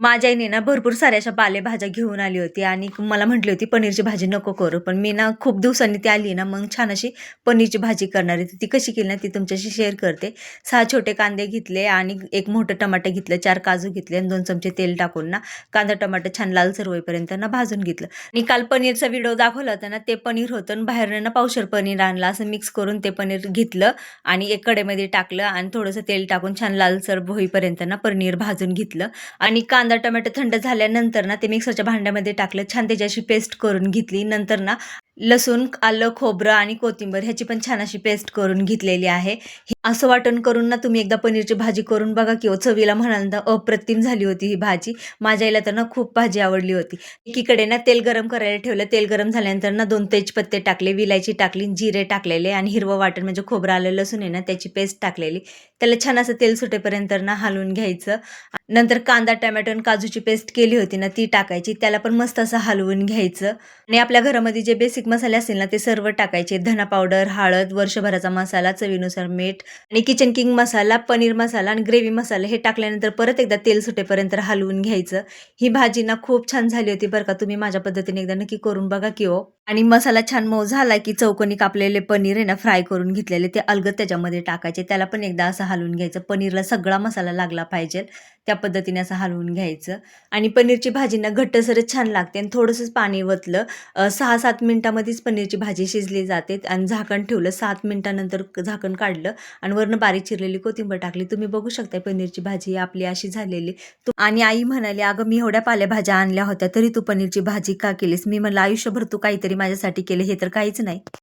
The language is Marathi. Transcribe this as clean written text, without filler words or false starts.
माझ्या आईने ना भरपूर साऱ्या अशा पालेभाज्या घेऊन आली होती आणि मला म्हटली होती पनीरची भाजी नको करू. पण मी ना खूप दिवसांनी ती आली ना, मग छान अशी पनीरची भाजी करणार आहे. ती कशी केली ना ती तुमच्याशी शेअर करते. 6 छोटे कांदे घेतले आणि 1 मोठं टमाटर घेतलं, 4 काजू घेतले आणि 2 चमचे तेल टाकून ना कांदा टमाटर छान लालसर होईपर्यंत ना भाजून घेतलं. आणि काल पनीरचा व्हिडिओ दाखवला होता ना, ते पनीर होतं आणि बाहेरनं ना पावशेर पनीर आणलं. असं मिक्स करून ते पनीर घेतलं आणि एक कढईमध्ये टाकलं आणि थोडंसं तेल टाकून छान लालसर होईपर्यंत ना पनीर भाजून घेतलं. आणि कांदा टोमॅटो थंड झाल्यानंतर ना ते मिक्सरच्या भांड्यामध्ये टाकलं. छान त्याची अशी पेस्ट करून घेतली. नंतर ना लसूण, आलं, खोबरं आणि कोथिंबीर ह्याची पण छान अशी पेस्ट करून घेतलेली आहे. असं वाटण करून ना तुम्ही एकदा पनीरची भाजी करून बघा की चवीला म्हणाल तर अप्रतिम झाली होती ही भाजी. माझ्या आईला तर ना खूप भाजी आवडली होती. एकीकडे ना तेल गरम करायला ठेवलं. तेल गरम झाल्यानंतर ना 2 तेजपत्ते टाकले, विलायची टाकली, जिरे टाकलेले आणि हिरवं वाटण म्हणजे खोबरं, आलं, लसूण आहे ना त्याची पेस्ट टाकलेली. त्याला छान असं तेल सुटेपर्यंत ना हलवून घ्यायचं. नंतर कांदा, टोमॅटो आणि काजूची पेस्ट केली होती ना ती टाकायची. त्याला पण मस्त असं हलवून घ्यायचं आणि आपल्या घरामध्ये जे बेसिक मसाले असतील ना ते सर्व टाकायचे. धना पावडर, हळद, वर्षभराचा मसाला, चवीनुसार मीठ आणि किचन किंग मसाला, पनीर मसाला आणि ग्रेव्ही मसाला हे टाकल्यानंतर परत एकदा तेल सुटेपर्यंत हलवून घ्यायचं. ही भाजी ना खूप छान झाली होती बरं का. तुम्ही माझ्या पद्धतीने एकदा नक्की करून बघा की हो. आणि मसाला छान मऊ झाला की चौकोनी कापलेले पनीर आहे ना फ्राय करून घेतलेले ते अलगद त्याच्यामध्ये टाकायचे. त्याला पण एकदा असं हलवून घ्यायचं. पनीरला सगळा मसाला लागला पाहिजे. त्या पद्धतीने असं हलवून घ्यायचं आणि पनीरची भाजी ना घट्टसरच छान लागते आणि थोडंसंच पाणी ओतलं. 6-7 मिनिटामध्येच पनीरची भाजी शिजली जाते आणि झाकण ठेवलं. 7 मिनिटानंतर झाकण काढलं आणि वरनं बारीक चिरलेली कोथिंबीर टाकली. तुम्ही बघू शकता पनीरची भाजी आपली अशी झालेली. आणि आई म्हणाली, "अगं मी एवढ्या पालेभाज्या आणल्या होत्या तरी तू पनीरची भाजी का केलीस?" मी म्हणलं, "आयुष्यभर तू काहीतरी माझ्यासाठी केलं, हे तर काहीच नाही."